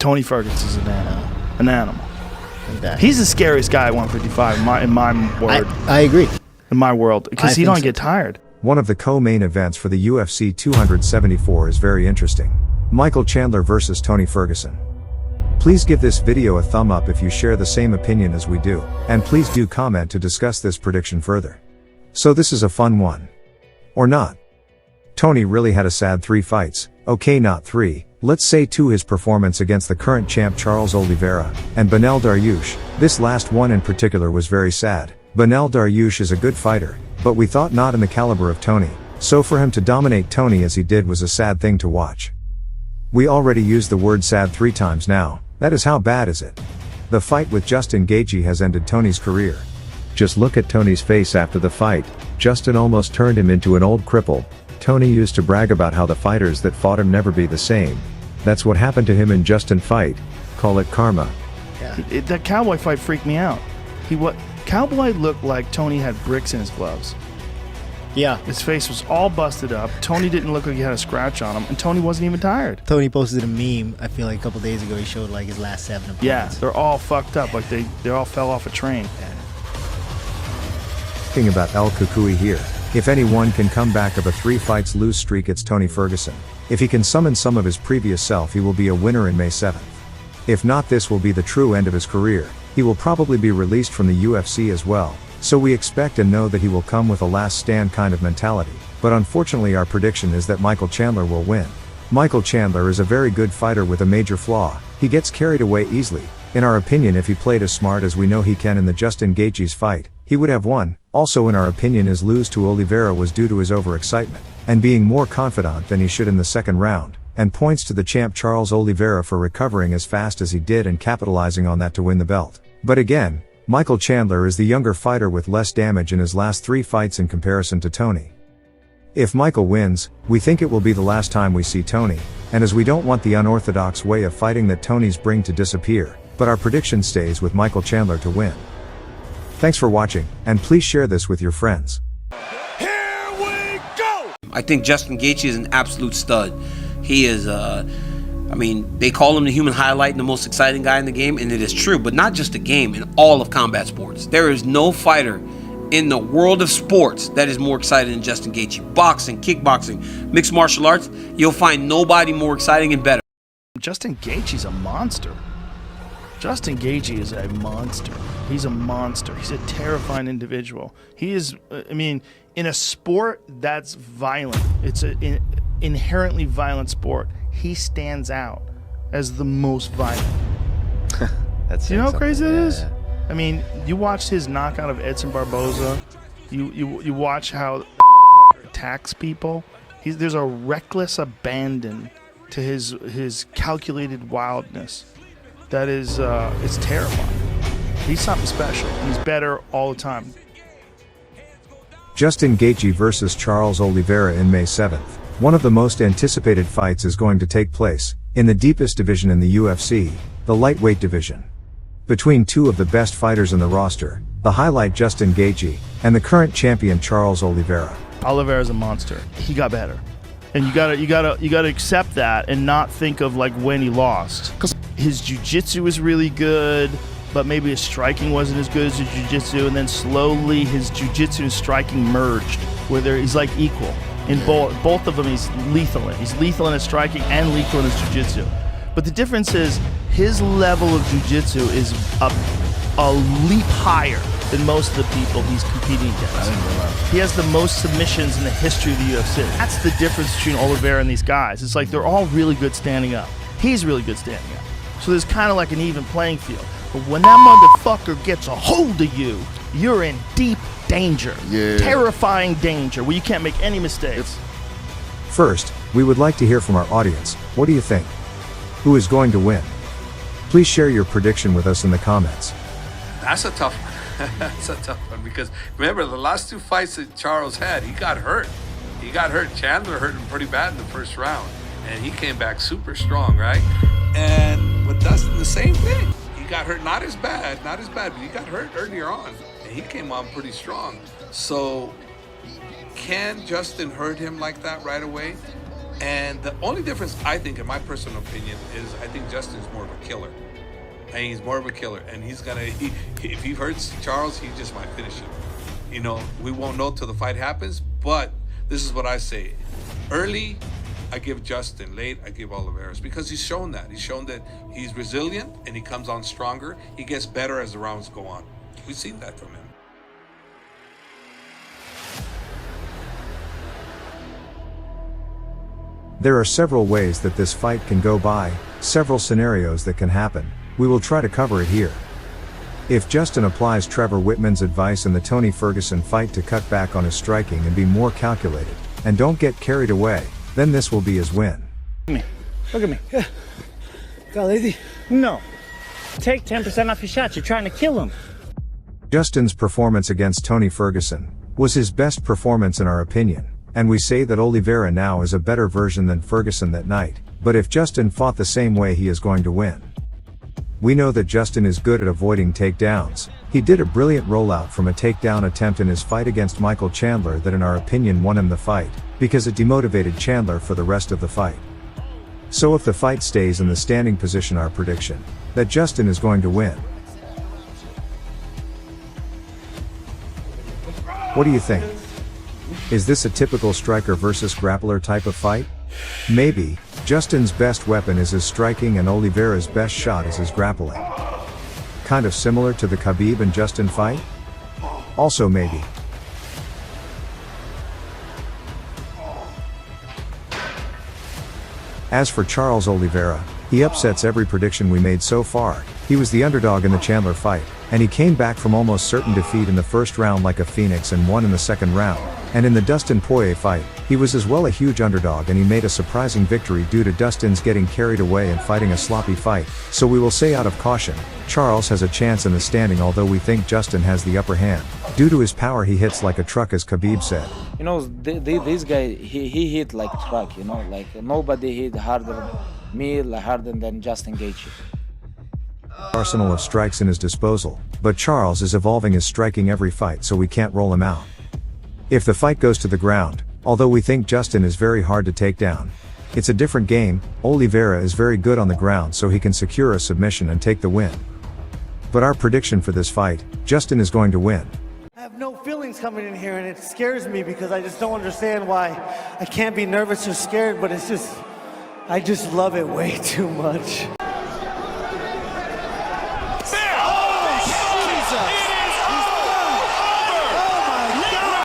Tony Ferguson is an animal. An animal. Exactly. He's the scariest guy at 155 in my world. I agree. In my world, because he don't get tired. One of the co-main events for the UFC 274 is very interesting. Michael Chandler versus Tony Ferguson. Please give this video a thumb up if you share the same opinion as we do, and please do comment to discuss this prediction further. So this is a fun one. Or not. Tony really had a sad 3 fights, okay not 3, let's say 2 his performance against the current champ Charles Oliveira, and Beneil Dariush. This last one in particular was very sad. Beneil Dariush is a good fighter, but we thought not in the caliber of Tony, so for him to dominate Tony as he did was a sad thing to watch. We already used the word sad 3 times now, that is how bad is it? The fight with Justin Gaethje has ended Tony's career. Just look at Tony's face after the fight. Justin almost turned him into an old cripple. Tony used to brag about how the fighters that fought him never be the same. That's what happened to him in Justin fight. Call it karma. Yeah. That Cowboy fight freaked me out. Cowboy looked like Tony had bricks in his gloves. Yeah. His face was all busted up. Tony didn't look like he had a scratch on him, and Tony wasn't even tired. Tony posted a meme, I feel like a couple days ago. He showed like his last 7 opponents. Yeah, they're all fucked up, like they all fell off a train. Talking about El Cucuy here. If anyone can come back of a 3 fights lose streak, it's Tony Ferguson. If he can summon some of his previous self, he will be a winner in May 7th. If not, this will be the true end of his career. He will probably be released from the UFC as well, so we expect and know that he will come with a last stand kind of mentality, but unfortunately our prediction is that Michael Chandler will win. Michael Chandler is a very good fighter with a major flaw: he gets carried away easily. In our opinion, if he played as smart as we know he can in the Justin Gaethje's fight, he would have won. Also in our opinion, his lose to Oliveira was due to his overexcitement, and being more confident than he should in the second round, and points to the champ Charles Oliveira for recovering as fast as he did and capitalizing on that to win the belt. But again, Michael Chandler is the younger fighter with less damage in his last 3 fights in comparison to Tony. If Michael wins, we think it will be the last time we see Tony, and as we don't want the unorthodox way of fighting that Tony's bring to disappear, but our prediction stays with Michael Chandler to win. Thanks for watching, and please share this with your friends. Here we go! I think Justin Gaethje is an absolute stud. He is, they call him the human highlight and the most exciting guy in the game, and it is true, but not just the game, in all of combat sports. There is no fighter in the world of sports that is more exciting than Justin Gaethje. Boxing, kickboxing, mixed martial arts, you'll find nobody more exciting and better. Justin Gaethje's a monster. Justin Gaethje is a monster. He's a monster. He's a terrifying individual. He is, in a sport that's violent, it's an inherently violent sport, he stands out as the most violent. That's you know how crazy that is? Yeah. You watch his knockout of Edson Barboza. You watch how attacks people. There's a reckless abandon to his calculated wildness. That is, it's terrifying. He's something special. He's better all the time. Justin Gaethje versus Charles Oliveira in May 7th. One of the most anticipated fights is going to take place in the deepest division in the UFC, the lightweight division. Between 2 of the best fighters in the roster, the highlight Justin Gaethje, and the current champion Charles Oliveira. Oliveira's a monster. He got better. And you gotta accept that and not think of like when he lost. Because his jiu-jitsu is really good, but maybe his striking wasn't as good as his jiu-jitsu, and then slowly his jiu-jitsu and striking merged, where he's like equal. In both of them, he's lethal in. He's lethal in his striking and lethal in his jiu-jitsu. But the difference is his level of jiu-jitsu is a leap higher than most of the people he's competing against. He has the most submissions in the history of the UFC. That's the difference between Oliveira and these guys. It's like they're all really good standing up. He's really good standing up. So there's kind of like an even playing field. But when that motherfucker gets a hold of you, you're in deep danger. Yeah. Terrifying danger where you can't make any mistakes. First, we would like to hear from our audience. What do you think? Who is going to win? Please share your prediction with us in the comments. That's a tough one. That's a tough one because remember the last 2 fights that Charles had, he got hurt. Chandler hurt him pretty bad in the first round, and he came back super strong, right? And with Dustin, the same thing. He got hurt, not as bad, but he got hurt earlier on, and he came on pretty strong. So can Justin hurt him like that right away? And the only difference, I think, in my personal opinion, is I think Justin's more of a killer. And he's more of a killer. And he's going to, if he hurts Charles, he just might finish him. You know, we won't know till the fight happens, but this is what I say. Early, I give Justin. Late, I give Oliveira, because he's shown that. He's shown that he's resilient and he comes on stronger. He gets better as the rounds go on. We've seen that from him. There are several ways that this fight can go by, several scenarios that can happen. We will try to cover it here. If Justin applies Trevor Whitman's advice in the Tony Ferguson fight to cut back on his striking and be more calculated, and don't get carried away, then this will be his win. Look at me. Got lazy? No. Take 10% off your shots. You're trying to kill him. Justin's performance against Tony Ferguson was his best performance in our opinion, and we say that Oliveira now is a better version than Ferguson that night, but if Justin fought the same way, he is going to win. We know that Justin is good at avoiding takedowns. He did a brilliant rollout from a takedown attempt in his fight against Michael Chandler that in our opinion won him the fight, because it demotivated Chandler for the rest of the fight. So if the fight stays in the standing position, our prediction, that Justin is going to win. What do you think? Is this a typical striker versus grappler type of fight? Maybe. Justin's best weapon is his striking and Oliveira's best shot is his grappling. Kind of similar to the Khabib and Justin fight? Also maybe. As for Charles Oliveira, he upsets every prediction we made so far. He was the underdog in the Chandler fight, and he came back from almost certain defeat in the first round like a phoenix and won in the second round. And in the Dustin Poirier fight, he was as well a huge underdog and he made a surprising victory due to Dustin's getting carried away and fighting a sloppy fight. So we will say out of caution, Charles has a chance in the standing, although we think Justin has the upper hand. Due to his power, he hits like a truck, as Khabib said. You know, this guy, he hit like a truck, you know, like nobody hit harder me, harder than Justin Gaethje. Arsenal of strikes in his disposal, but Charles is evolving his striking every fight, so we can't roll him out. If the fight goes to the ground, although we think Justin is very hard to take down, it's a different game. Oliveira is very good on the ground, so he can secure a submission and take the win. But our prediction for this fight, Justin is going to win. I have no feelings coming in here, and it scares me because I just don't understand why I can't be nervous or scared, but it's just, I just love it way too much.